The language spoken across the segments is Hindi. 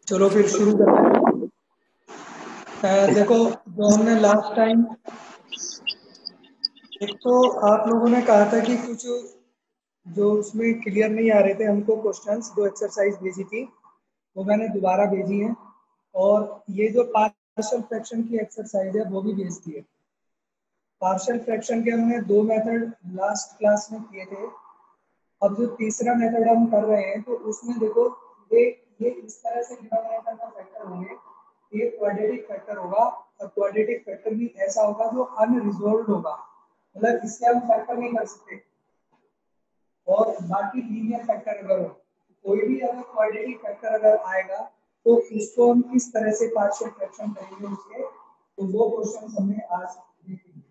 चलो फिर शुरू करते हैं। देखो, जो हमने लास्ट टाइम, एक तो आप लोगों ने कहा था कि कुछ जो उसमें क्लियर नहीं आ रहे थे हमको क्वेश्चंस, जो एक्सरसाइज भेजी थी वो मैंने दोबारा भेजी है, और ये जो पार्शियल फ्रैक्शन की एक्सरसाइज है वो भी भेज दी है। पार्शियल फ्रैक्शन के हमने दो मेथड लास्ट क्लास में किए थे। अब जो तीसरा मेथड हम कर रहे हैं तो उसमें देखो, ये इस तरह से डिनोमिनेटर का फैक्टर होंगे। ये क्वाड्रेटिक फैक्टर होगा, और क्वाड्रेटिक फैक्टर भी ऐसा होगा जो अनरिजॉल्व्ड होगा, मतलब इससे हम फैक्टर नहीं कर सकते। और बाकी लीनियर फैक्टर अगर हो, कोई भी अगर क्वाड्रेटिक फैक्टर अगर आएगा तो उसको हम किस तरह से पार्शियल फ्रैक्शन करेंगे उसके, तो वो क्वेश्चन हमने आज देखेंगे।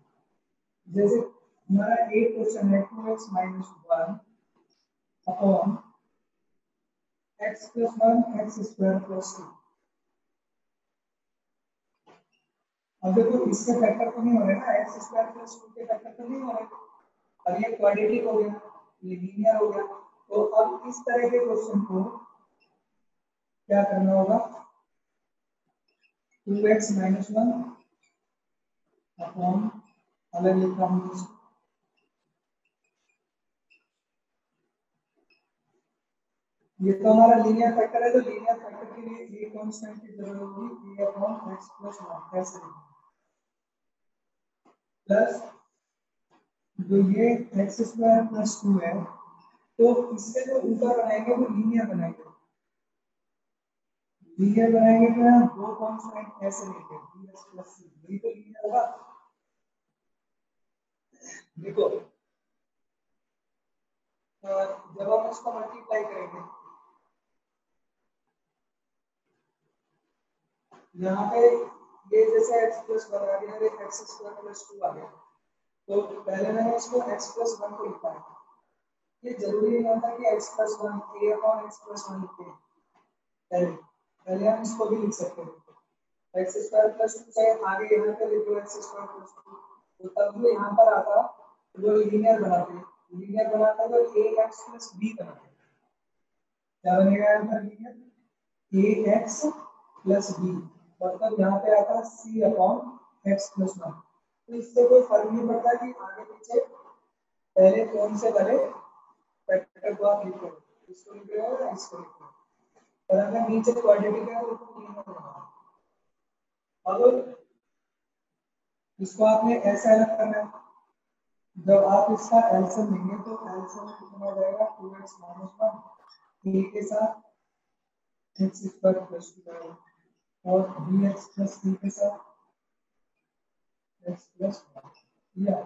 जैसे हमारा एक क्वेश्चन है 2x - 1 अपॉन x + 1 x² + 2। अब देखो, इसके फैक्टर तो नहीं हो रहे ना, x² + 2 के फैक्टर तो नहीं हो रहे, और ये क्वाड्रेटिक हो गया, ये लीनियर हो गया। तो अब इस तरह के क्वेश्चन को क्या करना होगा, 2x - 1 अपॉन, अलग लिखा हूँ, ये तो हमारा लीनियर फैक्टर है, तो लीनियर फैक्टर के लिए ये कांस्टेंट की जरूरत होगी, a अपॉन x + 1 ऐसे प्लस जो ये x² + 2 है, तो इससे जो ऊपर बनाएंगे वो लीनियर बनाएंगे। लीनियर बनाएंगे तो यहाँ दो कांस्टेंट ऐसे लेंगे, bx + c, यही तो लीनियर होगा। देखो, जब हम इसको मल्टीप्लाई करेंगे, यहाँ पे ये जैसे x + 1 आ गया, ये x² + 2 आ गया, तो पहले मैंने इसको x + 1 को लिखा है। ये जरूरी नहीं होता कि x + 1 a अपॉन x + 1 लिखें, पहले पहले हम इसको भी लिख सकते हैं, x² + 2 से आगे यहाँ पे लिख दो x² + 2, तो तब जो यहाँ पर आता वो लीनियर बनाते हैं, लीनियर बनाते हैं तो ax + b बनाते हैं। क्या बनेगा यहाँ पर लीनियर, ax + b, मतलब यहाँ पे आता c अपॉन x + 1। तो इससे कोई फर्क नहीं पड़ता कि आगे पीछे पहले कौन से वाले फैक्टर को आप लिख रहे हो, इसको लिख रहे हो या इसको लिख रहे हो, और अगर नीचे क्वाड्रेटिक है तो उसको लीनियर बनाना। अब इसको आपने ऐसा अलग करना है, जब आप इसका एलसीएम लेंगे तो एलसीएम कितना हो जाएगा, 2x - 1 a के साथ x² + 2 और bx + c के साथ x + 1 या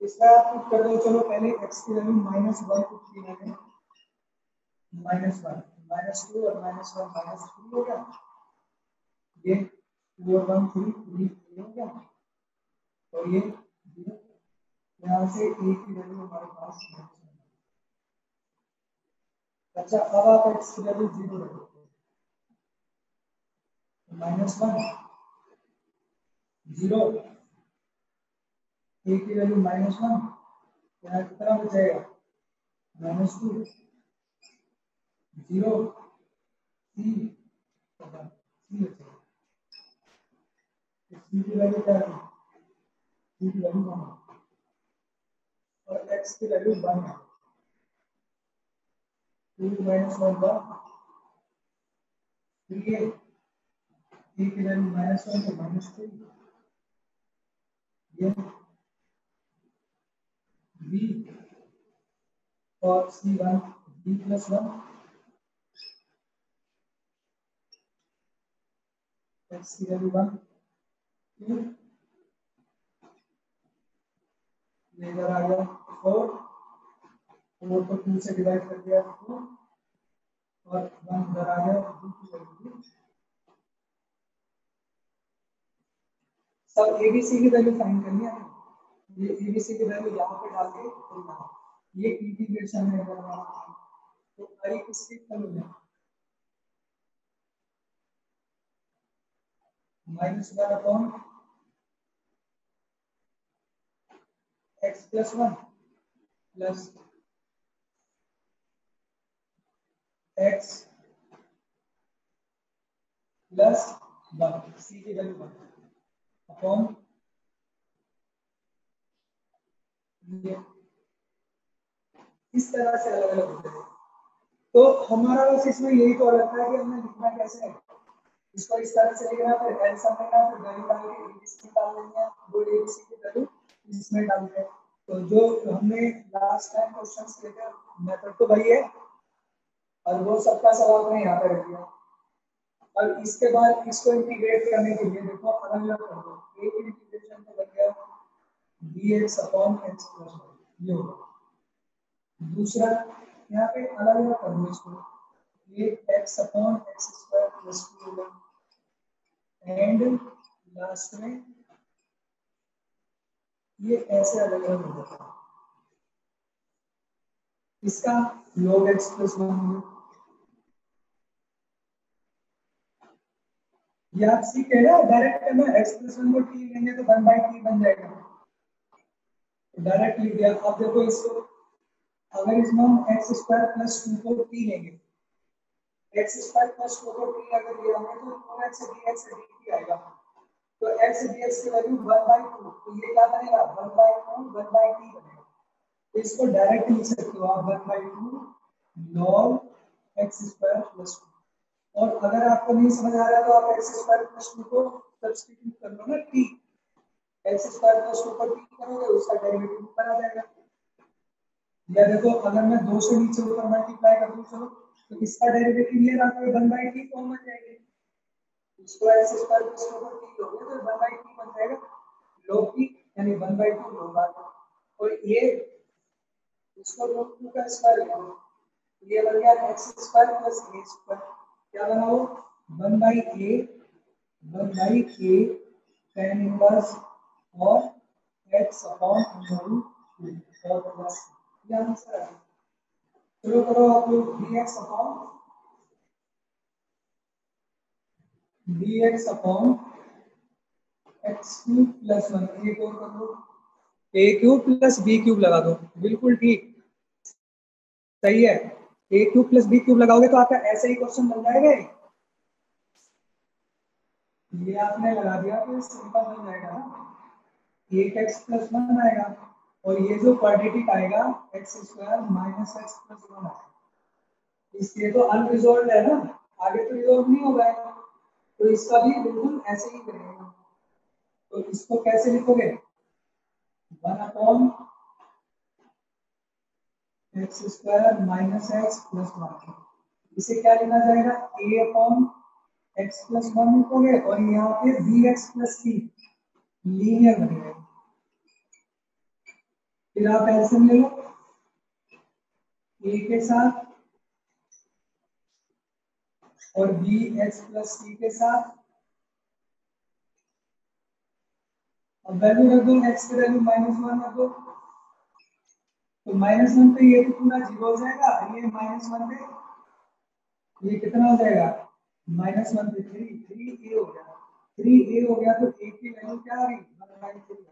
इसका आप पुट कर दो। चलो पहले x की वैल्यू -1 पुट की मैंने, -1 -2 और -1 -3 हो गया, ये 2 और 1 3 हो गया, और ये यहाँ से a की वैल्यू हमारे पास है। अच्छा, अब आप x की वैल्यू 0 रखो, -1 0, a की वैल्यू -1, यहाँ कितना बचेगा, -2 0 c बचेगा। c की वैल्यू क्या थी, c की वैल्यू 1 और x की वैल्यू 1 है, 2 - 1 1 3 है, a की वैल्यू -1 तो -3, ये b और c1 b + 1 x की वैल्यू 1 2, ये इधर आ गया 4 को 2 से डिवाइड कर दिया 2 और 1 इधर आ गया, 2 की वैल्यू सब एबीसी की वैल्यू फाइंड करनी है। ये एबीसी की वैल्यू यहाँ पे डाल के करना, ये इंटीग्रेशन है करना, तो आई किसकी इक्वल हो जाए, -1 upon x + 1 plus x plus 1, सी की वैल्यू 1 अपॉन ये, इस तरह से अलग अलग होते हैं। तो हमारा बस इसमें यही तो रहता है कि हमें लिखना कैसे है, इसको इस तरह से लिखना, फिर एल सम लेना, फिर वैल्यू डाल के एबीसी निकाल लेंगे, दो एबीसी की वैल्यू इसमें डाल दें। तो जो हमने लास्ट टाइम क्वेश्चंस किए थे मेथड तो वही है, और वो सबका सवाल मैंने यहाँ पे रख दिया। अब इसके बाद इसको इंटीग्रेट करने के लिए देखो अलग अलग कर दो, एक इंटीग्रेशन तो बन गया dx अपॉन x प्लस 1 ये होगा। दूसरा यहाँ पे अलग अलग कर दो इसको, ये x upon x square plus 2 होगा, एंड लास्ट में ये ऐसे अलग अलग हो जाता है, इसका log x प्लस 1 होगा। ये आप सीख है ना, डायरेक्ट करना, x प्लस 1 को t लेंगे तो 1/t बन जाएगा, डायरेक्ट लिख दिया। अब देखो इसको, अगर इसमें हम एक्स स्क्वायर प्लस 2 को t लेंगे, एक्स स्क्वायर प्लस 2 को t अगर लिया हमने तो 2x dx dt आएगा, तो x dx की वैल्यू 1/2, तो ये क्या बनेगा 1/2 1/t बनेगा। तो इसको डायरेक्ट लिख सकते हो आप 1/2 log x स्क्वायर प्लस 2। और अगर आपको नहीं समझ आ रहा है तो आप एक्स स्क्वायर प्लस 2 को सब्स्टिट्यूट कर लो ना, t एक्स स्क्वायर प्लस 2 को t करोगे उसका डेरिवेटिव ऊपर आ जाएगा। या देखो अगर मैं 2 से नीचे ऊपर मल्टीप्लाई कर दूं चलो, तो इसका डेरिवेटिव ये रहा तो 1/t फॉर्म बन जाएगी, इसको एक्स स्क्वायर प्लस 2 को t लोगे तो 1/t बन जाएगा, log t यानी 1/2 log r। और ये इसको log 2 का स्क्वायर ले लो, ये बन गया x square plus a square, क्या बना वो 1/a tan इनवर्स और x अपॉन √2 और प्लस ये आंसर है। चलो करो आप लोग dx upon x cube plus 1, एक और कर लो a cube plus b cube लगा दो, बिल्कुल ठीक सही है, a cube plus b cube लगाओगे तो आपका ऐसे ही क्वेश्चन बन जाएगा। ये आपने लगा दिया तो सिंपल बन जाएगा ना, 8x प्लस 1 आएगा और ये जो क्वाड्रेटिक आएगा x square minus x plus 1 आएगा, इसलिए तो अनरिजॉल्व है ना, आगे तो रिजॉल्व नहीं होगा, तो इसका भी बिल्कुल ऐसे ही करेंगे। तो इसको कैसे लिखोगे 1 upon x square minus x plus 1, इसे क्या लिखा जाएगा a अपॉन एक्स प्लस 1 लिखोगे और यहाँ पे bx प्लस c लीनियर बनेगा। फिर आप एलसीएम ले लो a के साथ और bx प्लस c के साथ, अब वैल्यू रख दो, x की वैल्यू -1 रख दो, तो -1 पे ये तो पूरा 0 हो जाएगा, ये -1 पे ये कितना हो जाएगा -1 पे 3a हो गया, 3a हो गया तो a की वैल्यू क्या आ गई 1/3।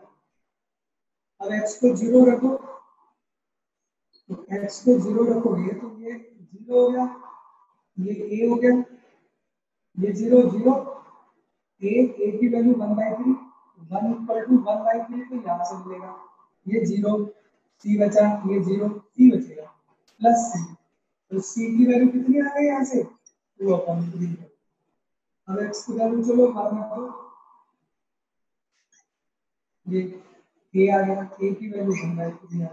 अब x को 0 रखो, तो x को 0 रखोगे तो ये 0 हो गया, ये a हो गया, ये 0 0 a की वैल्यू 1/3, 1 इक्वल टू 1/3 तो यहाँ से मिलेगा, ये 0 c बचा, ये 0 c बचेगा प्लस c, तो c की वैल्यू कितनी आ गई यहाँ से 2/3। अब x की वैल्यू चलो बाद में करो, ये a आ गया, a की वैल्यू 1/3 आ गई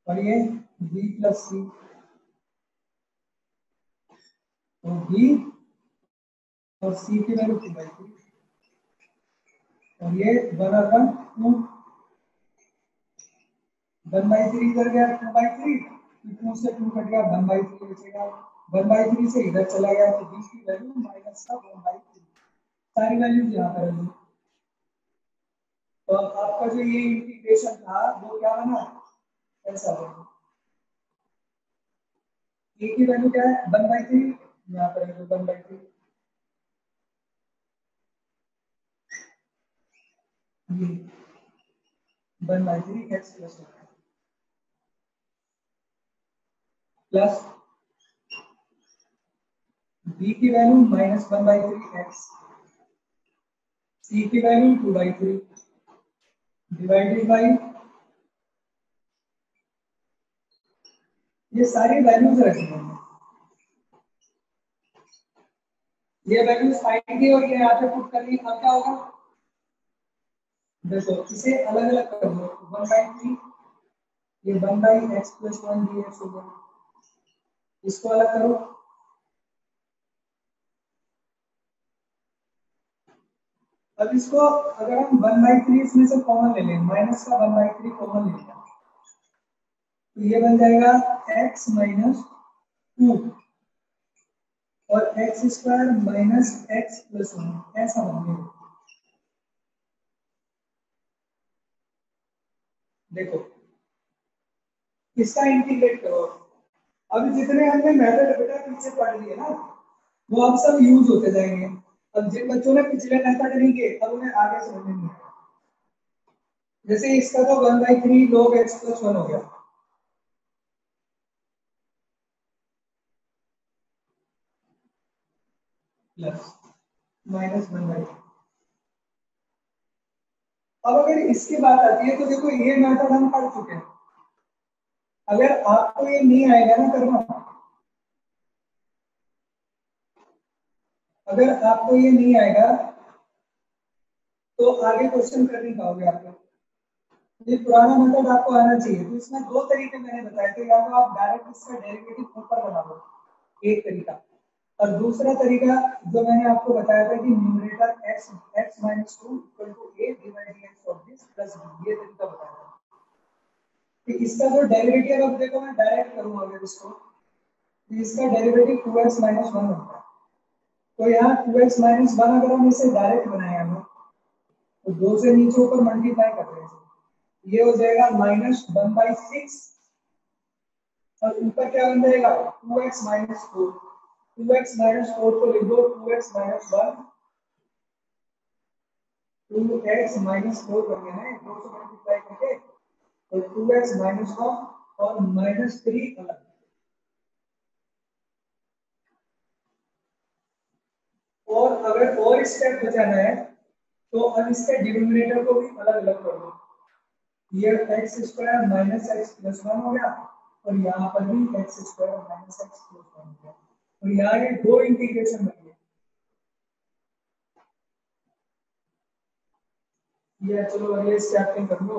और ये b प्लस c, तो b और c की वैल्यू 2/3 और ये 1/2 1/3 इधर गया 2/3, 2 से 2 कट गया 1/3 बचेगा, 1/3 से इधर चला गया तो b की वैल्यू माइनस का 1/3, सारी वैल्यूज यहाँ पर है। तो आपका जो ये इंटीग्रेशन था वो क्या बना ऐसा बना, a की वैल्यू क्या है 1/3, यहाँ पर है 1/3, ये 1/3 x प्लस 1 प्लस b की वैल्यू -1/3x, c की वैल्यू 2/3 डिवाइडेड बाई ये सारी वैल्यूज रखी हैं, ये वैल्यूज फाइंड की और ये यहाँ पे पुट करनी, अब क्या होगा देखो इसे अलग अलग कर दो, 1/3 ये 1/x+1 dx होगा, इसको अलग करो, अब इसको अगर हम 1/3 इसमें से कॉमन ले लें, माइनस का 1/3 कॉमन ले लें तो ये बन जाएगा x माइनस 2 और x² माइनस x+1 ऐसा बन गया। देखो इसका इंटीग्रेट करो, अभी जितने हमने मेथड बेटा पीछे पढ़ लिए ना वो अब सब यूज होते जाएंगे। अब जिन बच्चों ने पिछले मेथड नहीं किए अब उन्हें आगे समझ में नहीं आएगा। जैसे इसका तो 1/3 log x+1 हो गया, प्लस -1/3। अब अगर इसकी बात आती है तो देखो ये मेथड हम पढ़ चुके हैं, अगर आपको ये नहीं आएगा ना करना, अगर आपको ये नहीं आएगा तो आगे क्वेश्चन कर नहीं पाओगे आप लोग। ये पुराना मेथड आपको आना चाहिए, तो इसमें दो तरीके मैंने बताए थे, या तो आप डायरेक्ट इसका डेरिवेटिव ऊपर बना लो एक तरीका, और दूसरा तरीका जो मैंने आपको बताया था कि numerator x-2 equal to a divide x of this plus b, ये तरीका बताया था। तो इसका जो डेरिवेटिव अब देखो मैं डायरेक्ट करूंगा अगर इसको, तो इसका डेरिवेटिव 2x-1 होता है, तो यहाँ 2x-1 अगर हम इसे डायरेक्ट बनाए हम तो 2 से नीचे ऊपर मल्टीप्लाई कर रहे हैं, ये हो जाएगा -1/6 और ऊपर क्या बन जाएगा 2x-4, 2x-4 को लिख दो 2x-1, 2x-4 बन गया है 2 से मल्टीप्लाई करके, तो 2x-1 और -3 अलग। और अगर और स्टेप बचाना है तो अब इसके डिनोमिनेटर को भी अलग अलग कर दो, ये x² माइनस x+1 हो गया और यहाँ पर भी x² माइनस x+1 हो गया, और यहाँ ये दो इंटीग्रेशन बन गए। ये चलो अगले स्टेप में कर लो,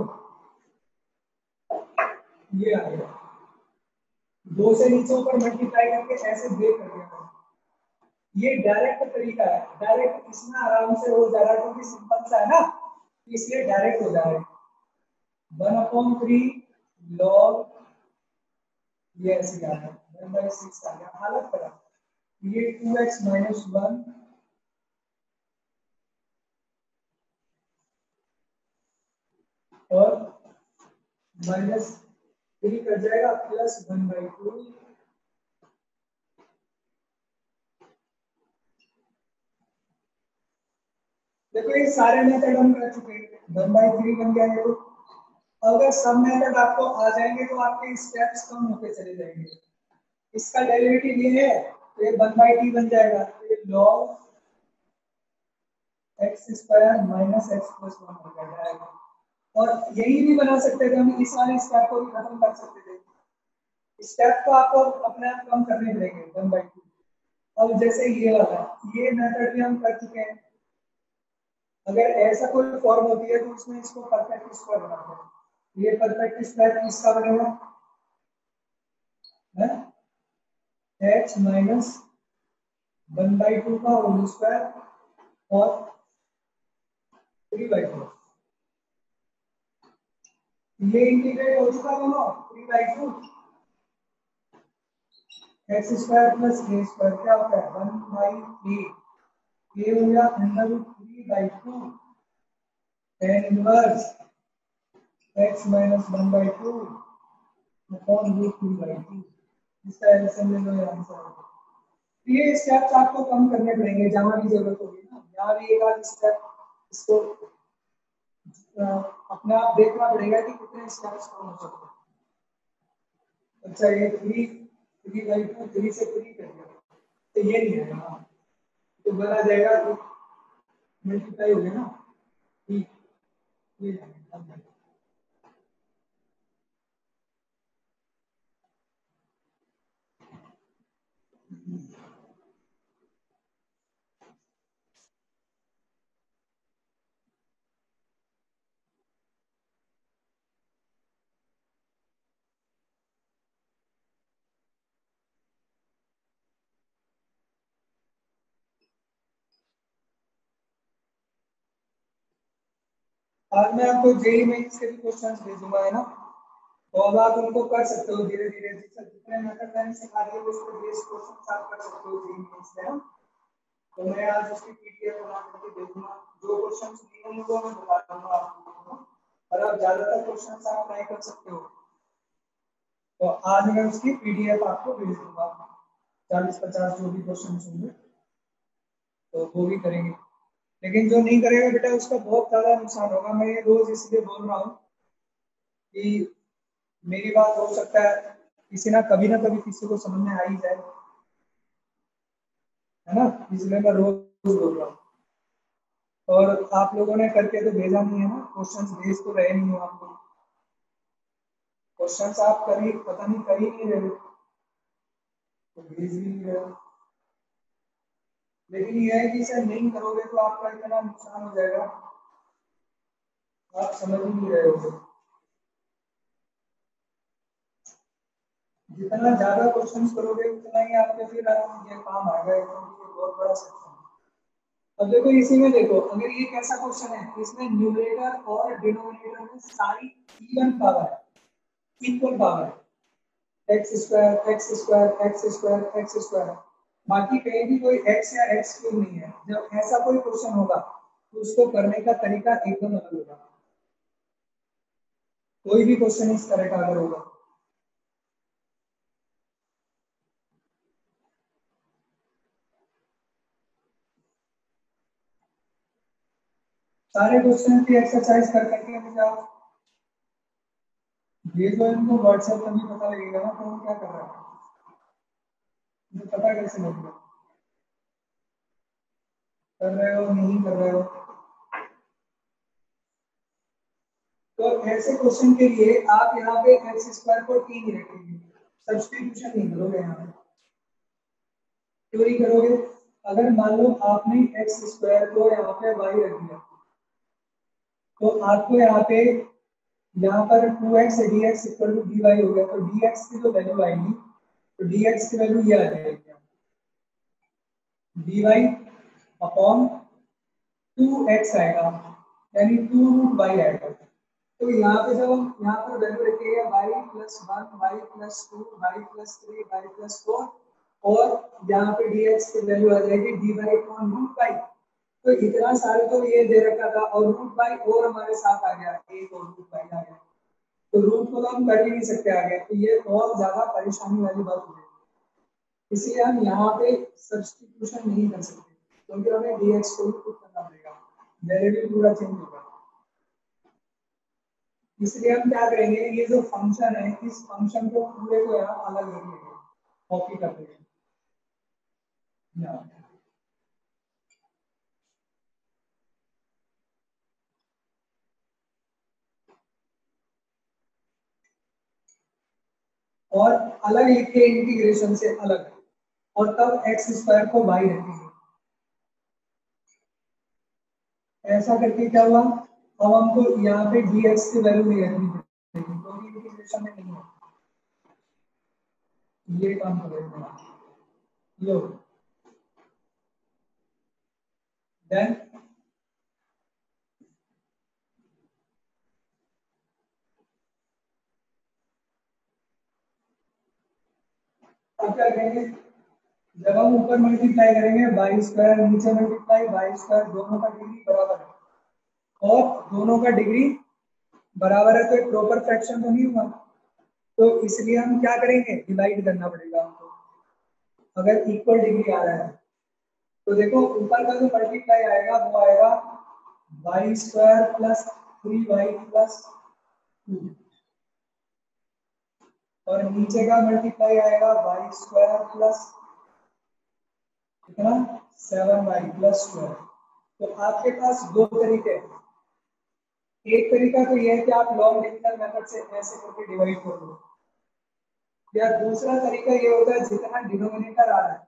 ये आ गया 2 से नीचे ऊपर मल्टीप्लाई करके ऐसे ब्रेक कर दिया, ये डायरेक्ट तरीका है, डायरेक्ट इसमें आराम से हो जा रहा है क्योंकि सिंपल सा है ना, इसलिए डायरेक्ट हो जा रहा है 1/3 log ये ऐसे आ गया 1/6 आ गया, हालत खराब, ये 2x-1 और -3 कर जाएगा प्लस 1/2। देखो ये सारे मेथड हम कर चुके हैं, 1/3 बन गया है, तो अगर सब मेथड आपको आ जाएंगे तो आपके स्टेप्स कम होते चले जाएंगे। इसका डेरिवेटिव ये है तो ये 1/t बन जाएगा, तो ये log x² माइनस x+1 हो जाएगा, और यही भी बना सकते थे हम, इस वाले स्टेप को भी खत्म कर सकते थे, स्टेप को आपको अपने आप कम करने पड़ेंगे 1/2। अब जैसे ये वाला ये मेथड भी हम कर चुके हैं, अगर ऐसा कोई फॉर्म होती है तो उसमें इसको परफेक्ट स्क्वायर बनाते हैं, ये परफेक्ट स्क्वायर किसका बनेगा है h माइनस 1/2 का होल स्क्वायर और 3/4, ये इंटीग्रेट हो चुका दोनों 3/2 x² प्लस a² क्या होता है 1/3, ये हो गया √3/2 tan inverse x minus 1/2 upon √3/2, इसका एलसीएम ले लो ये आंसर है। ये स्टेप्स आपको कम करने पड़ेंगे जहां भी जरूरत होगी ना, यहाँ भी एक आध स्टेप इसको अपने आप देखना पड़ेगा कि कितने स्टेप्स कम हो सकते हैं। अच्छा ये 3 3/2 3 से 3 कर दिया, तो ये नहीं आएगा, तो वन आ जाएगा, तो मल्टीप्लाई हो गया ना, ठीक, ये जाएगा। आज मैं आपको जेई में से भी क्वेश्चंस भेजूंगा, है ना, तो अब आप उनको कर सकते हो धीरे धीरे, जितने मेथड मैंने सिखा दिए उसको बेस क्वेश्चन आप कर सकते हो जेई में से, है ना। तो मैं आज उसकी पीडीएफ बना करके भेजूंगा, जो क्वेश्चंस नहीं होंगे वो मैं बता दूंगा आपको, और आप ज्यादातर क्वेश्चंस आप ट्राई कर सकते हो। तो आज मैं उसकी पीडीएफ आपको भेज दूंगा, 40-50 जो भी क्वेश्चंस होंगे तो वो भी करेंगे। लेकिन जो नहीं करेगा बेटा उसका बहुत ज्यादा नुकसान होगा। मैं ये रोज इसलिए बोल रहा हूँ कि मेरी बात हो सकता है किसी ना कभी किसी को समझ में आ ही जाए, है ना, इसलिए मैं रोज बोल रहा हूँ। और आप लोगों ने करके तो भेजा नहीं है ना, क्वेश्चंस भेज तो रहे नहीं हो आप लोग, क्वेश्चंस आप करी पता नहीं कर ही नहीं रहे, तो भेज भी नहीं रहे। लेकिन यह है कि सर नहीं करोगे तो आपका इतना नुकसान हो जाएगा, आप समझ ही नहीं रहे हो। जितना ज्यादा क्वेश्चंस करोगे उतना ही आपके फिर ये काम आएगा, क्योंकि ये बहुत बड़ा सेक्शन है। अब देखो इसी में देखो, अगर ये कैसा क्वेश्चन है, इसमें न्यूमरेटर और डिनोमिनेटर में सारी इवन पावर है, इक्वल पावर है, x square x square x square x square, बाकी कहीं भी कोई एक्स या एक्स क्यूब नहीं है। जब ऐसा कोई क्वेश्चन होगा तो उसको करने का तरीका एकदम अलग होगा, कोई भी क्वेश्चन इस तरह का अगर होगा। सारे क्वेश्चन की एक्सरसाइज कर करके मुझे आप ये तो इनको व्हाट्सएप पर भी पता लगेगा ना कौन क्या कर रहा है, मुझे पता कैसे लगेगा कर रहे हो नहीं कर रहे हो। तो ऐसे क्वेश्चन के लिए आप यहाँ पे एक्स स्क्वायर को टी नहीं रखेंगे, सब्स्टिट्यूशन नहीं करोगे यहाँ पे, क्यों नहीं करोगे। अगर मान लो आपने एक्स स्क्वायर को यहाँ पे वाई रख दिया, तो आपको यहाँ पर 2x d x equal to d y हो गया, तो डी एक्स की जो वैल्यू आएगी, तो डी एक्स की वैल्यू ये आ जाएगी डी वाई अपॉन 2x आएगा, यानी 2√y आएगा। तो यहाँ पे जब हम यहाँ पर वैल्यू रखेंगे y plus 1 y plus 2 y plus 3 y plus 4, और यहाँ पे dx की वैल्यू आ जाएगी dy अपॉन रूट y। तो इतना सारे तो ये दे रखा था, और रूट y और हमारे साथ आ गया, एक और रूट y आ गया, तो रूट को तो हम कर ही नहीं सकते आगे, तो ये बहुत ज्यादा परेशानी वाली बात हो जाएगी। इसलिए हम यहाँ पे सब्स्टिट्यूशन नहीं कर सकते, क्योंकि हमें dx को भी पुट करना पड़ेगा, वेरिएबल पूरा चेंज होगा। इसलिए हम क्या करेंगे, ये जो फंक्शन है इस फंक्शन को पूरे को यहाँ अलग रख लेंगे, कॉपी कर देंगे यहाँ। और अलग लिख के इंटीग्रेशन से अलग, और तब एक्स स्क्वायर को वाई रखेंगे। ऐसा करके क्या हुआ, अब हमको यहाँ पे dx की वैल्यू नहीं रखनी पड़ेगी, क्योंकि इंटीग्रेशन में नहीं है, ये काम करेगा। लो देन अब क्या करेंगे, जब हम ऊपर मल्टीप्लाई करेंगे वाई स्क्वायर, नीचे मल्टीप्लाई वाई स्क्वायर, दोनों का डिग्री बराबर है, और दोनों का डिग्री बराबर है तो एक प्रॉपर फ्रैक्शन तो नहीं हुआ, तो इसलिए हम क्या करेंगे, डिवाइड करना पड़ेगा हमको, अगर इक्वल डिग्री आ रहा है। तो देखो ऊपर का जो मल्टीप्लाई आएगा वो आएगा Y square plus 3y plus 2, और नीचे का मल्टीप्लाई आएगा वाई स्क्वायर प्लस कितना 7y+12। तो आपके पास दो तरीके हैं। एक तरीका तो यह है कि आप लॉन्ग डिविजन मेथड से ऐसे करके डिवाइड कर लो, या दूसरा तरीका ये होता है जितना डिनोमिनेटर आ रहा है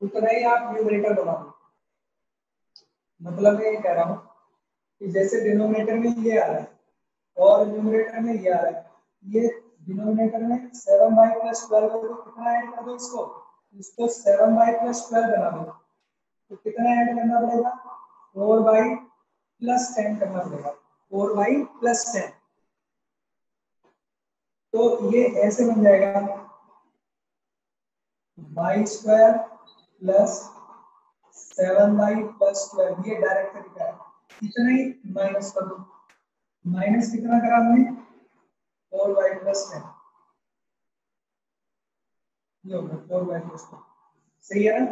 उतना ही आप न्यूमरेटर बना लो। मतलब मैं ये कह रहा हूँ कि जैसे डिनोमिनेटर में ये आ रहा है और न्यूमरेटर में ये आ रहा है, ये डिनोमिनेटर में 7y+12 है, तो कितना ऐड कर दो इसको, 7y+12 बना दो। तो कितना ऐड करना पड़ेगा, 4y+10 करना पड़ेगा, 4y+10। तो ये ऐसे बन जाएगा y² प्लस 7y+12। ये डायरेक्ट तरीका है। इतना ही माइनस कर दो। माइनस कितना करा हमने, 4y+10। ये होगा 4y+10। सही है ना।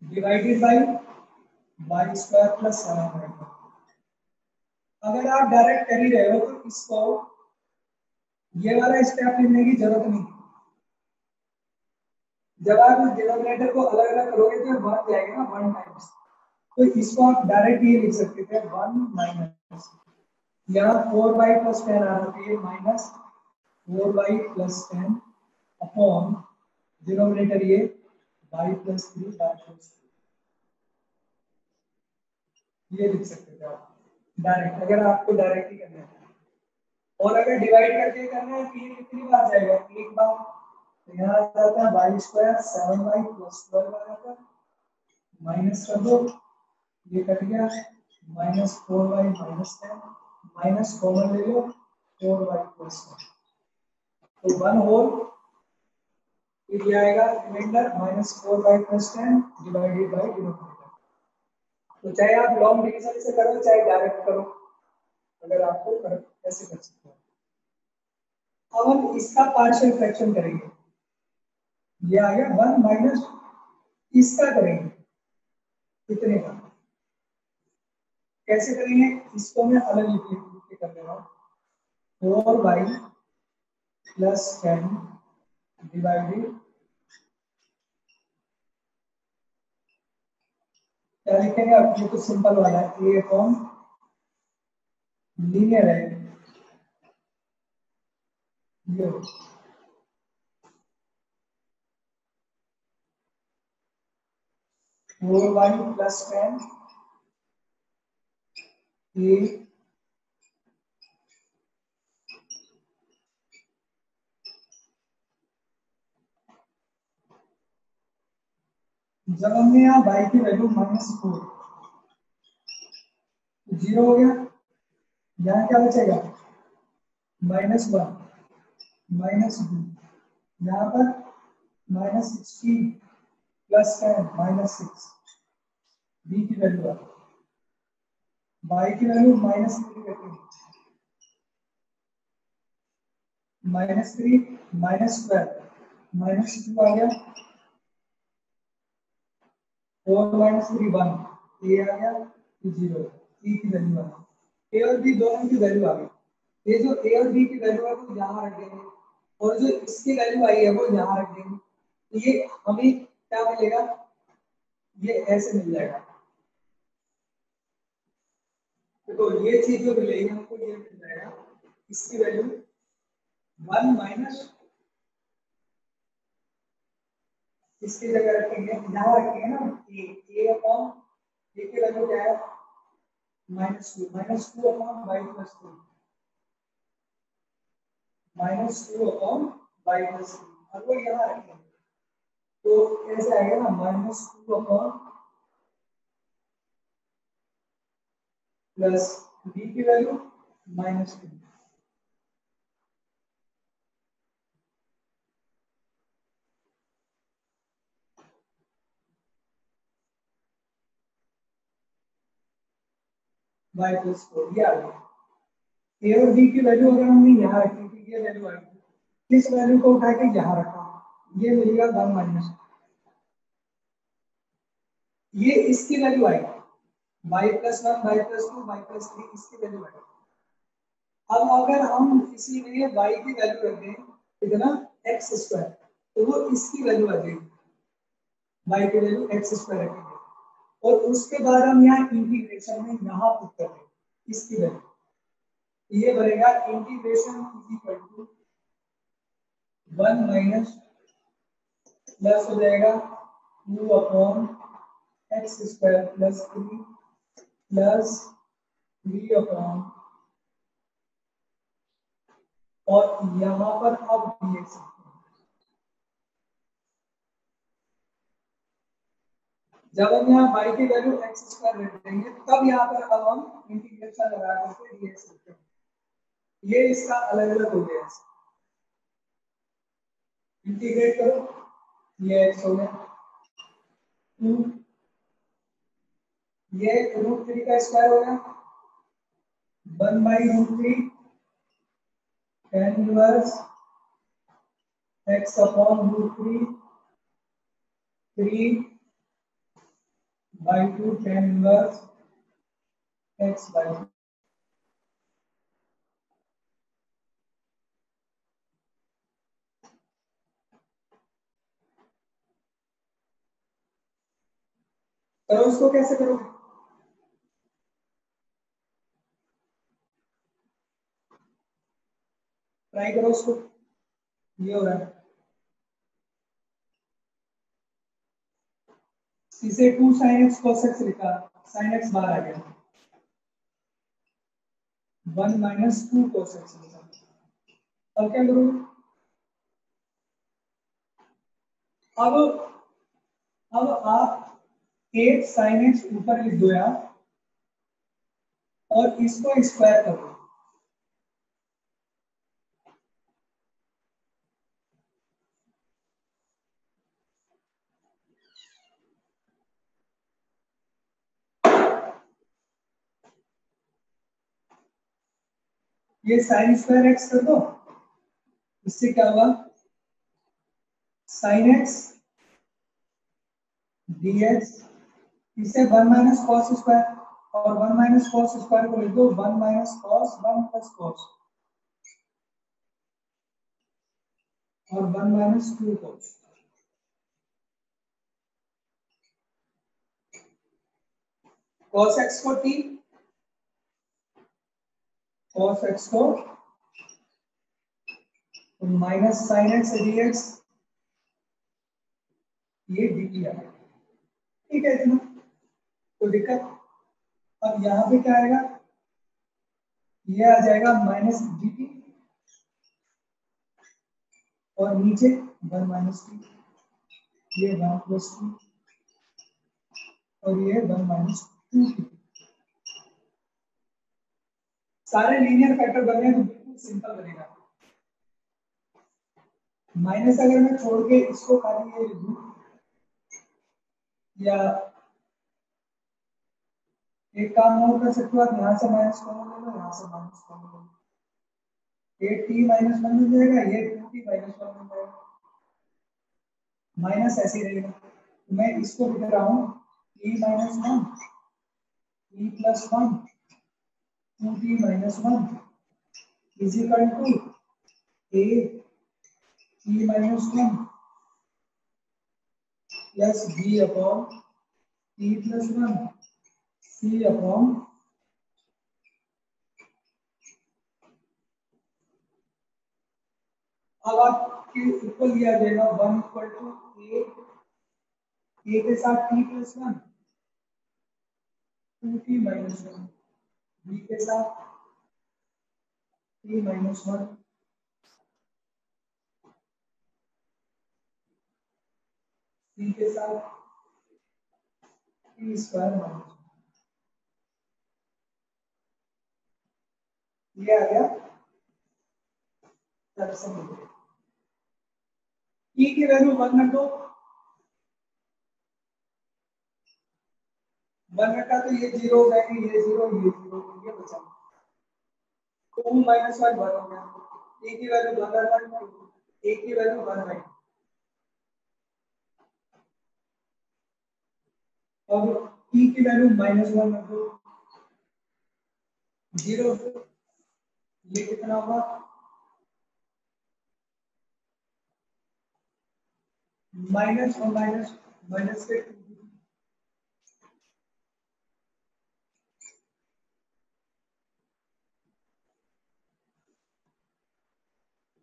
Divided by y² plus 7y। अगर आप डायरेक्ट कर ही रहे हो तो इसको ये वाला स्टेप लेने की जरूरत नहीं। जब आप इस डिनोमिनेटर को अलग अलग करोगे तो बढ़ जाएगा ना 1 टाइम्स। तो इसको आप डायरेक्ट ये लिख सकते थे 1 माइनस, यहाँ 4y+10 आ रहा है, माइनस 4y+10 अपॉन डिनोमिनेटर ये y+3 y+3। ये लिख सकते थे आप डायरेक्ट, अगर आपको डायरेक्ट ही करना है। और अगर डिवाइड करके करना है तो ये कितनी बार जाएगा, एक बार। तो यहाँ आ जाता है y² 7y+12 आ जाता है, माइनस कर दो, ये कट गया, -4y-10, माइनस कॉमन ले लो, 4y+10। तो 1 होल, फिर ये आएगा reminder -4y+10 divided by denominator. तो चाहे आप लॉन्ग डिवीजन से करो चाहे डायरेक्ट करो, अगर आपको ऐसे कर सकते हो। अब हम इसका पार्शियल फ्रैक्शन करेंगे। ये आ गया 1 माइनस, इसका करेंगे कितने का, कैसे करेंगे, इसको मैं अलग लिख के कर दे रहा हूँ। 4y+10 डिवाइडेड, क्या लिखेंगे आप, ये तो सिंपल वाला है, ए अपॉन लीनियर है ये, 4y+10 ए। जब हमने यहाँ y की वैल्यू -4, 0 हो गया, यहाँ क्या बचेगा -1 -2, यहाँ पर -16 +10 -6, b की वैल्यू है, y की वैल्यू -3 करते हैं, -3 -12 -2 आ गया, 4 -3 1, a आ गया, 0, e की वैल्यू आ गई, a और b दोनों की वैल्यू आ गई। ये जो a और b की वैल्यू है वो यहाँ रख देंगे, और जो इसकी वैल्यू आई है वो यहाँ रख देंगे। तो ये हमें क्या मिलेगा, ये ऐसे मिल जाएगा। तो ये चीज जो मिलेगी हमको, ये मिल जाएगा, इसकी वैल्यू 1 माइनस, इसकी जगह रखेंगे, यहाँ रखेंगे ना a अपॉन, a की वैल्यू क्या है -2 अपॉन y+3, -2 अपॉन y+3, और वो यहाँ रखेंगे। तो कैसे आएगा ना, -2 अपॉन प्लस b की वैल्यू -2। y+4 ये आ गया। a और b की वैल्यू अगर हमने यहाँ रखी थी, ये वैल्यू आएगी, इस वैल्यू को उठा के यहाँ रखा, ये मिलेगा 1 माइनस, ये इसकी वैल्यू आएगी y+1 y+2 y+3, इसकी वैल्यू आएगी। अब अगर हम किसी में y की वैल्यू रख दें कितना x स्क्वायर, तो वो इसकी वैल्यू आ जाएगी, y की वैल्यू x स्क्वायर रखेंगे और उसके बाद हम यहाँ इंटीग्रेशन में यहाँ पुट कर देंगे इसकी वैल्यू, ये बनेगा integration is equal to 1 minus plus हो जाएगा 2 upon x square plus 3 plus 3 upon, और यहाँ पर अब dx, जब हम यहाँ y की वैल्यू एक्स स्क्वायर रख देंगे तब यहाँ पर अब हम इंटीग्रेशन लगा करके dx रखते हैं, ये इसका अलग अलग हो गया, इंटीग्रेट करो, ये x हो गया 2, ये √3 का स्क्वायर हो गया 1/√3 tan inverse x upon √3 3/2 tan inverse x/2। करो इसको, कैसे करोगे, ट्राई करो इसको, ये हो रहा है, इसे 2 sin x cos x लिखा, sin x बाहर आ गया, 1 माइनस 2 cos x लिखा, अब क्या करोगे, अब आप 8 sin x ऊपर लिख दो यहाँ और इसको स्क्वायर कर दो, ये sin स्क्वायर x कर दो, इससे क्या होगा sin x dx, इसे 1 माइनस cos स्क्वायर, और 1 माइनस cos स्क्वायर को लिख दो 1 माइनस cos 1 प्लस cos, और 1 माइनस 2 cos, cos x को t, cos x को माइनस sin x dx, ये dt आ गया, ठीक है इतना, कोई दिक्कत। अब यहाँ पे क्या आएगा, ये आ जाएगा माइनस dt और नीचे 1 माइनस t, ये 1 प्लस 2 और ये 1 माइनस 2t, सारे लीनियर फैक्टर बन रहे हैं तो बिल्कुल सिंपल बनेगा। माइनस अगर मैं छोड़ के इसको खाली ये लिख दूं, या एक काम और कर सकते हो आप, यहाँ से माइनस कॉमन ले लो, यहाँ से माइनस कॉमन ले लो, ये t माइनस 1 हो जाएगा, ये 2t माइनस 1 हो जाएगा, माइनस ऐसे ही रहेगा, तो मैं इसको लिख रहा हूँ t minus 1 t plus 1 2t minus 1 is equal to a t minus 1 plus b upon t plus 1 c upon, अब आपके इक्वल लिया जाएगा 1 इक्वल टू a के साथ t plus 1 2t minus 1, b के साथ t माइनस 1 c के साथ t स्क्वायर माइनस 1, ये आ गया t की वैल्यू 1 रख दो, 1 रखा तो ये 0 हो जाएगी, ये 0 ये 0, ये बचा 2 माइनस 1 1 हो गया, t की वैल्यू 1 रख दो, a की वैल्यू 1 रख, अब t की वैल्यू माइनस 1 रख दो 0, ये कितना होगा माइनस और माइनस माइनस के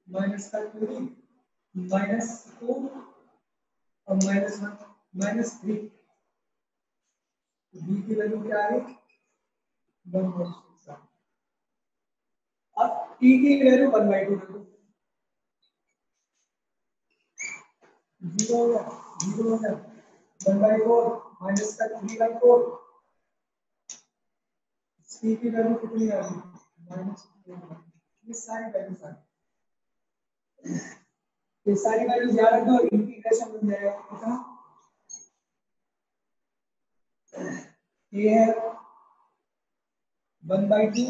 माइनस का 2 माइनस 2 और माइनस 1 माइनस 3 b की वैल्यू क्या है 1/6 अब t की वैल्यू 1/2 रख दो 0 हो गया 0 हो गया 1/4 माइनस का 3/4 c की वैल्यू कितनी आ गई -4 ये सारी वैल्यूज आ गई ये सारी वैल्यूज याद रख दो इंटीग्रेशन बन जाएगा कितना ये है 1/2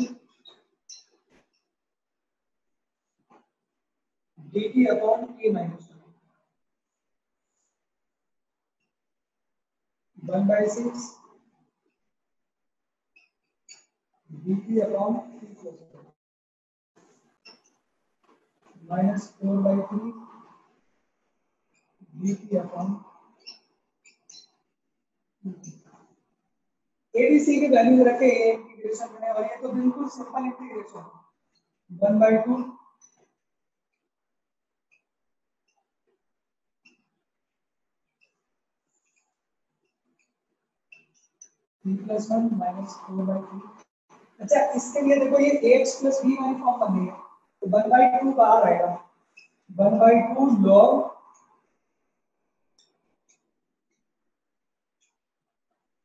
dt upon t minus 1/6 dt upon t plus minus 4/3 dt upon ABC की वैल्यू रखे ये इंटीग्रेशन करने और ये तो बिल्कुल सिंपल इंटीग्रेशन 1/2 t + 1 माइनस 4/3 अच्छा इसके लिए देखो ये ax + b वाली फॉर्म बन गई है तो 1/2 बाहर आएगा 1/2 log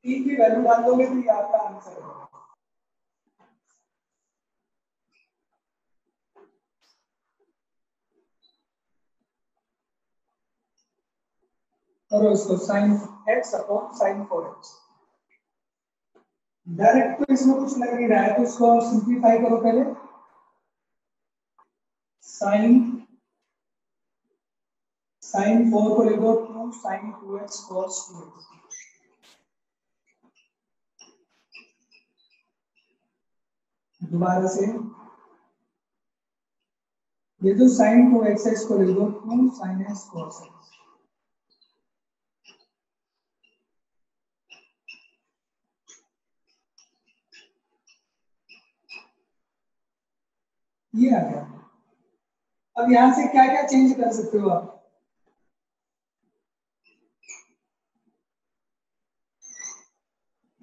t की वैल्यू डाल दोगे तो ये आपका आंसर होगा और इसको sin x upon sin 4x direct तो इसमें कुछ लग नहीं रहा है तो इसको सिंपलीफाई करो पहले sin 4 को लिखो 2 sin 2x cos 2x दोबारा से ये जो sin 2x है इसको लिख दो 2 sin x cos x ये आ गया अब यहां से क्या क्या चेंज कर सकते हो आप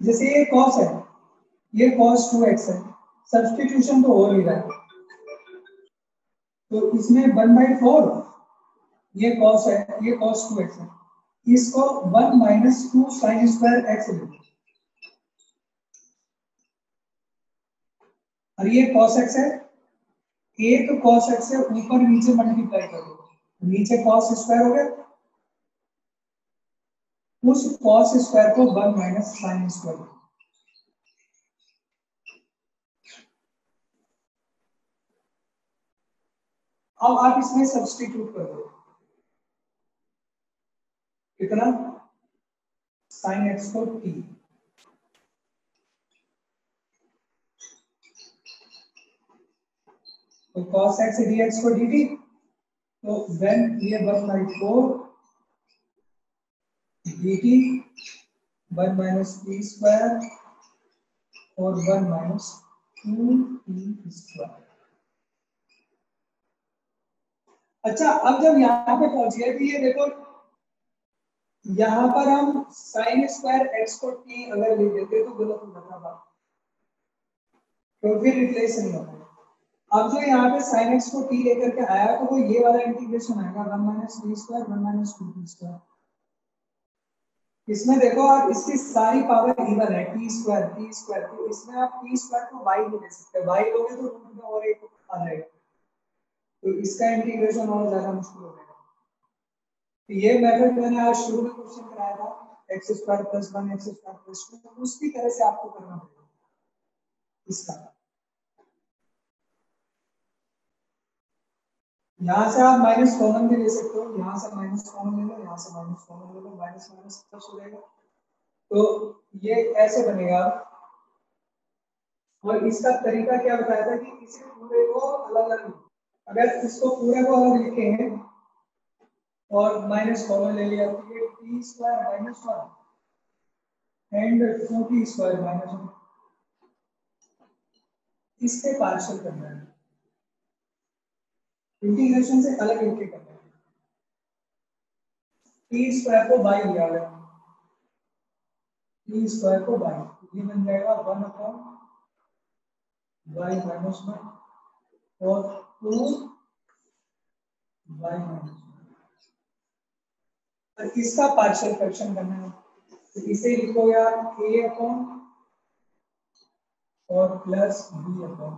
जैसे ये cos है ये cos 2x है सब्स्टिट्यूशन तो हो नहीं रहा है तो इसमें 1/4 ये cos है ये cos 2x है इसको 1 माइनस 2 sin स्क्वायर x ले लो और ये cos x है एक cos x से ऊपर नीचे मल्टीप्लाई कर दो नीचे cos स्क्वायर हो गया उस cos स्क्वायर को 1 माइनस sin स्क्वायर अब आप इसमें सब्स्टिट्यूट कर दो कितना sin x को t तो cos x dx को dt तो then ये 1/4 dt 1 माइनस t स्क्वायर और 1 माइनस 2t स्क्वायर अच्छा अब जब यहाँ पे पहुंच गए तो ये देखो यहाँ पर हम sin स्क्वायर x को t अगर ले लेते तो गलत हो जाता था क्योंकि रिप्लेस नहीं होता अब जो यहाँ पे sin x को t लेकर के आया तो वो ये वाला इंटीग्रेशन आएगा 1 minus t square 1 minus 2t square इसमें देखो आप इसकी सारी पावर इवन है t स्क्वायर तो इसमें आप t स्क्वायर को y नहीं ले सकते y लोगे तो रूट में और एक आ जाएगा तो इसका इंटीग्रेशन और ज्यादा मुश्किल हो जाएगा तो ये मेथड मैंने आज शुरू में क्वेश्चन कराया था x square plus 1 x square plus 2 उसकी तरह से आपको करना पड़ेगा इसका यहाँ से आप माइनस कॉमन भी ले सकते हो यहाँ से माइनस कॉमन ले लो यहाँ से माइनस कॉमन ले लो माइनस माइनस प्लस हो जाएगा तो ये ऐसे बनेगा और इसका तरीका क्या बताया था कि इसे पूरे को अलग अलग, अगर इसको पूरे को अलग लिखे हैं और माइनस कॉमन ले लिया तो ये T square minus one and 2t square minus one, इससे पार्शियल करना है, इंटीग्रेशन से अलग लिख के करना है। टी स्क्वायर को बाई लिया है, टी स्क्वायर को बाई, ये बन जाएगा 1/y माइनस वन और 2y माइनस वन, और इसका पार्शियल फ्रैक्शन करना है तो इसे लिखो यार a अपॉन और प्लस b अपॉन,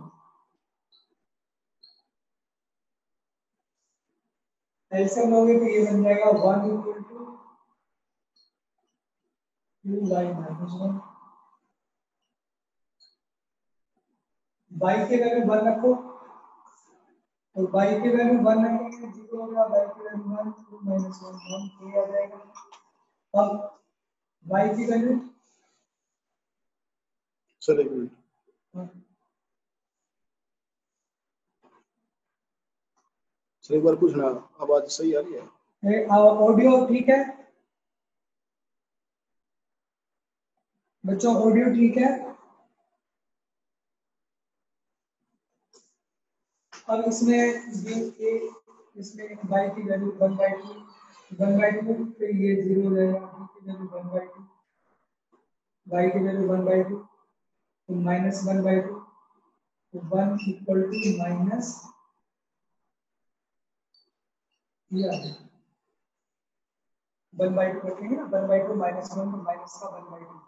एलसीएम लोगे तो ये बन जाएगा 1 equal to 2y minus one, y के वैल्यू 1 रखो तो y की वैल्यू 1 रखेंगे, 0 होगा, y की वैल्यू 1, 2 माइनस 1 1 ये आ जाएगा। अब y की वैल्यू सर एक मिनट सर, एक बार पूछना, आवाज सही आ रही है? ऑडियो ठीक है बच्चों, ऑडियो ठीक है? अब इसमें ये इसमें y की वैल्यू 1/2 फिर ये 0 हो जाएगा, b की वैल्यू 1/2, y की वैल्यू 1/2 तो माइनस 1/2 तो 1 इक्वल टू माइनस ये आ जाएगा 1/2 रखेंगे ना, 1/2 माइनस 1 तो माइनस का 1/2,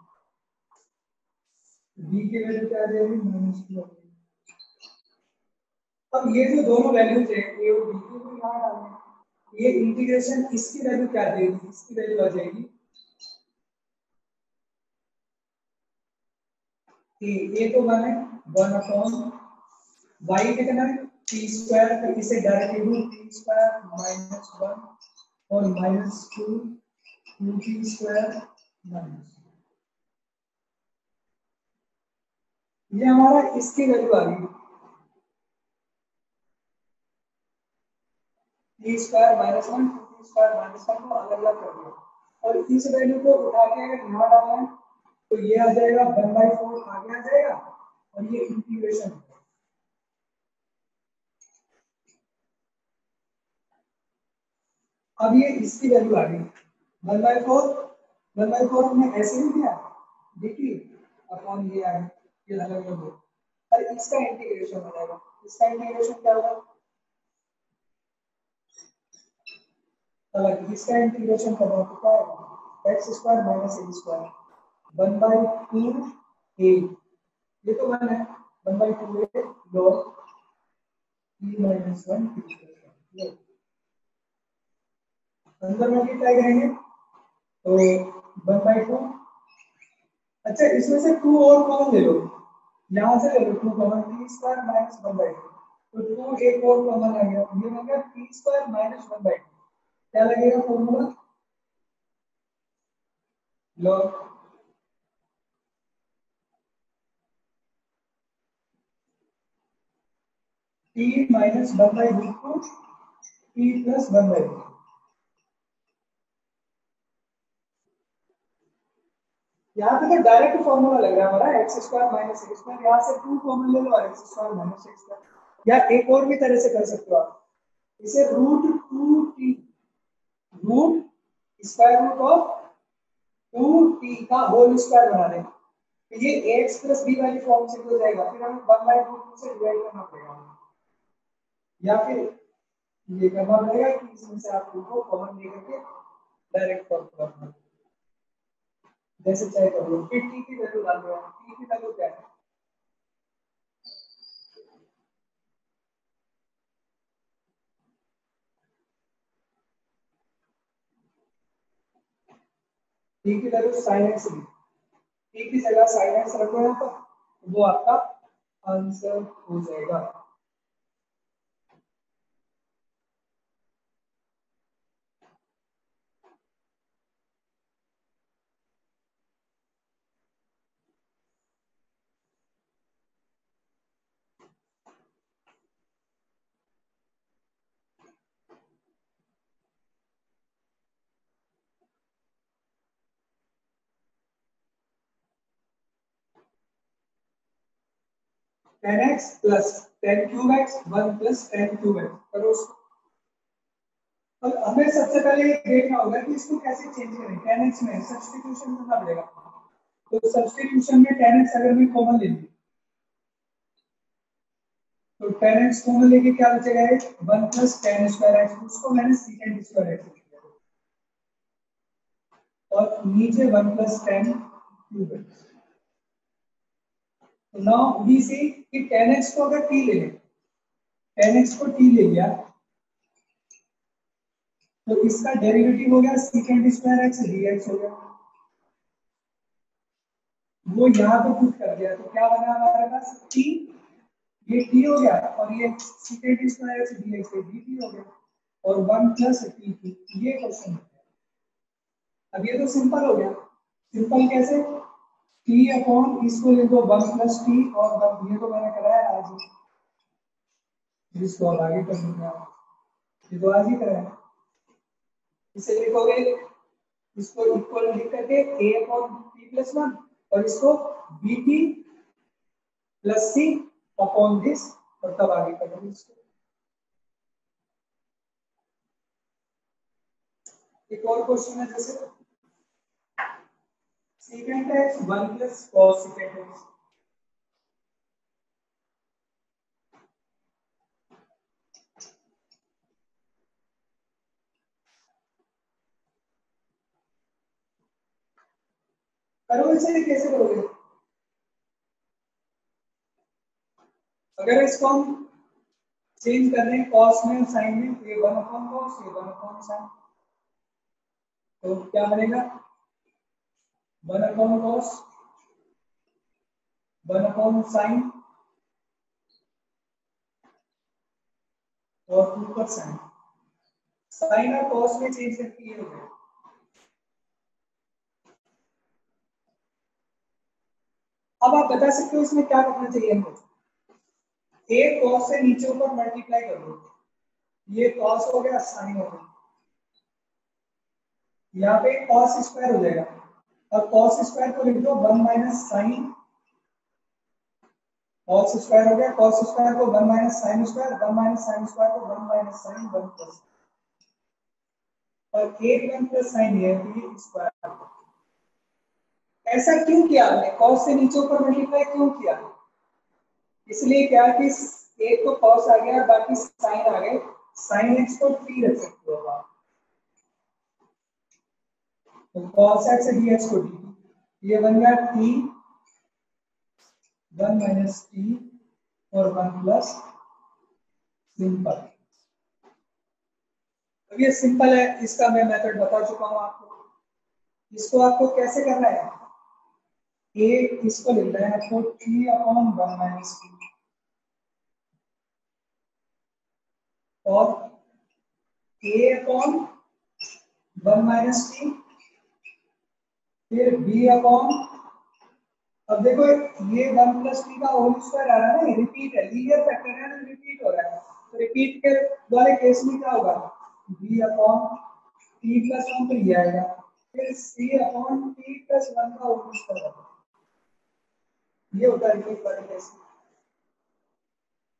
b की वैल्यू क्या आ जाएगी -2। अब ये जो दोनों वैल्यूज है a और b की, तो यहाँ डालना है, ये इंटीग्रेशन इसकी वैल्यू क्या देगी, इसकी वैल्यू आ जाएगी a तो 1 है, 1 अपॉन y कितना है t स्क्वायर, तो इसे directly root t square minus 1 और माइनस 2 2t स्क्वायर माइनस, ये हमारा इसकी वैल्यू आ गई t square minus one, two t square minus one को अलग अलग कर दिया, और इस वैल्यू को उठा के अगर यहाँ डालना है तो ये आ जाएगा 1/4 आगे आ जाएगा, और ये इंटीग्रेशन, अब ये इसकी वैल्यू आ गई 1/4 हमने ऐसे नहीं दिया देखिए अपॉन ये आ गई, ये अलग अलग हो, और इसका इंटीग्रेशन हो जाएगा, इसका इंटीग्रेशन क्या होगा, अलग इसका इंटीग्रेशन करना तो क्या आएगा x square minus a square 1/2 a, ये तो 1 है, 1/2 a log t minus 1 t square, अंदर मल्टीप्लाई करेंगे तो 1/2, अच्छा इसमें से 2 और कॉमन ले लो, यहाँ से ले लो 2 कॉमन, t स्क्वायर माइनस 1/2 तो 2 एक और कॉमन आ गया, ये बन गया t स्क्वायर माइनस 1/2, क्या लगेगा फॉर्मूला log t माइनस 1/2 को t प्लस 1/2, यहाँ पे तो डायरेक्ट फॉर्मूला लग रहा है हमारा x square minus x square, यहाँ से 2 कॉमन ले लो और x square minus x square, या एक और भी तरह से कर सकते हो आप, इसे √2t root square root of 2t का होल स्क्वायर बना दें, तो ये ax प्लस b वाली फॉर्म से हो जाएगा, फिर हमें 1/2 से डिवाइड करना पड़ेगा, या फिर ये करना पड़ेगा कि इसमें से आप 2 को कॉमन ले करके डायरेक्ट फॉर्मूला, जैसे चाहे कर लो, फिर t की वैल्यू डाल दो, t की वैल्यू क्या है, t की वैल्यू sin x ली, t की जगह sin x रखो यहाँ पर, वो आपका आंसर हो जाएगा। 10x plus 10 cube x 1 plus 10 cube x करो उसको। अब हमें सबसे पहले ये देखना होगा कि इसको कैसे चेंज करें। 10x में सब्स्टिट्यूशन करना पड़ेगा। तो सब्स्टिट्यूशन में 10x अगर मैं कॉमन ले लूं तो 10x कॉमन लेके क्या बचेगा, 1 प्लस 10 स्क्वायर x, उसको मैंने सेकंड स्क्वायर x लिया और नीचे 1 प्लस 10 क्यूब x। तो नाउ वी सी कि 10x को अगर t ले लें, 10x को t ले लिया तो इसका डेरिवेटिव हो गया सेकंड स्क्वायर x dx हो गया। वो यहाँ पे पुट कर दिया तो क्या बना हमारे पास t, ये t हो गया और ये second square x dx dt हो गया और 1 प्लस t, ये क्वेश्चन है। अब ये तो सिंपल हो गया। सिंपल कैसे, t अपॉन इसको ले दो 1 प्लस t और 1, ये तो मैंने कराया आज ही, इसको और आगे कर दूंगा, ये तो आज ही कराया। इसे लिखोगे, इसको इक्वल लिख करके a अपॉन t प्लस 1 और इसको bt plus c upon this और तब आगे करोगे इसको। एक और क्वेश्चन है जैसे second x 1 plus cos second x, करो इसे कैसे करोगे। अगर इसको हम चेंज कर रहे हैं cos में sin में, ये 1 अपॉन cos, ये 1 अपॉन sin, तो क्या बनेगा 1 अपॉन cos 1 अपॉन sin और ऊपर sin, sin और cos में चेंज करके ये हो गया। अब आप बता सकते हो इसमें क्या करना चाहिए हमको। एक cos से नीचे ऊपर मल्टीप्लाई कर दो, ये cos हो गया sin हो गया, यहाँ पे cos स्क्वायर हो जाएगा और cos स्क्वायर को लिख दो 1 माइनस sin, cos स्क्वायर हो गया, cos स्क्वायर को 1 minus sin square, 1 minus sin square को 1 माइनस sin 1 प्लस, और 1 प्लस sin ये स्क्वायर। ऐसा क्यों किया आपने, cos से नीचे ऊपर मल्टीप्लाई क्यों किया, इसलिए क्या कि एक तो cos आ गया बाकी sin आ गए, sin x को t रख सकते हो आप, तो cos x dx को dt, ये बन गया t 1 माइनस t और 1 प्लस सिंपल। अब ये सिंपल है, इसका मैं मेथड बता चुका हूं आपको। इसको आपको कैसे करना है, a इसको लिखना है आपको t अपॉन 1 माइनस t और a अपॉन 1 माइनस t, फिर b अपॉन, अब देखो ये 1 प्लस t का होल स्क्वायर आ रहा है ना, रिपीट है, लीनियर फैक्टर है ना, रिपीट हो रहा है, तो रिपीट के वाले केस में क्या होगा b अपॉन t प्लस 1 तो ये आएगा, फिर c अपॉन t प्लस 1 का होल स्क्वायर होगा, ये होता है रिपीट वाले केस में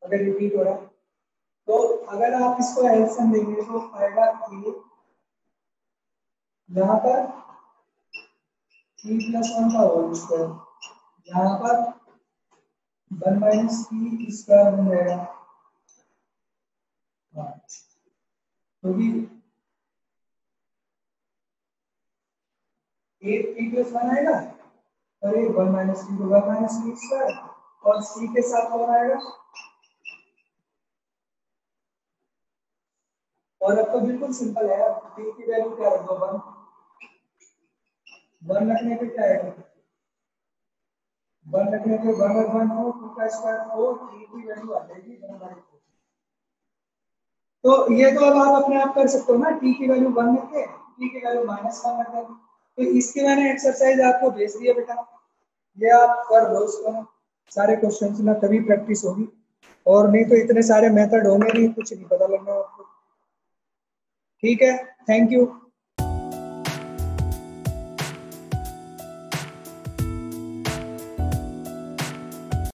अगर रिपीट हो रहा है। तो अगर आप इसको एलसीएम देंगे तो आएगा a यहाँ पर t प्लस 1 का होल स्क्वायर, यहाँ पर 1 माइनस t स्क्वायर बन जाएगा, क्योंकि एक t प्लस 1 आएगा और एक 1 माइनस t, तो 1 माइनस t स्क्वायर और c के साथ कौन आएगा, और अब तो बिल्कुल सिंपल है, t की वैल्यू क्या रख दो 1, 1 रखने पे क्या आएगा 1 रखने पे 1 और 1 हो, 2 का स्क्वायर 4, t की वैल्यू आ जाएगी 1/4। तो ये तो अब आप अपने आप कर सकते हो ना, t की वैल्यू 1 रख के t की वैल्यू -1 रख देंगे, तो इसकी मैंने एक्सरसाइज आपको भेज दी है बेटा, ये आप कर लो इसको ना, सारे क्वेश्चंस ना, तभी प्रैक्टिस होगी, और नहीं तो इतने सारे मेथड होंगे नहीं, कुछ नहीं पता लगना आपको। ठीक है, थैंक यू।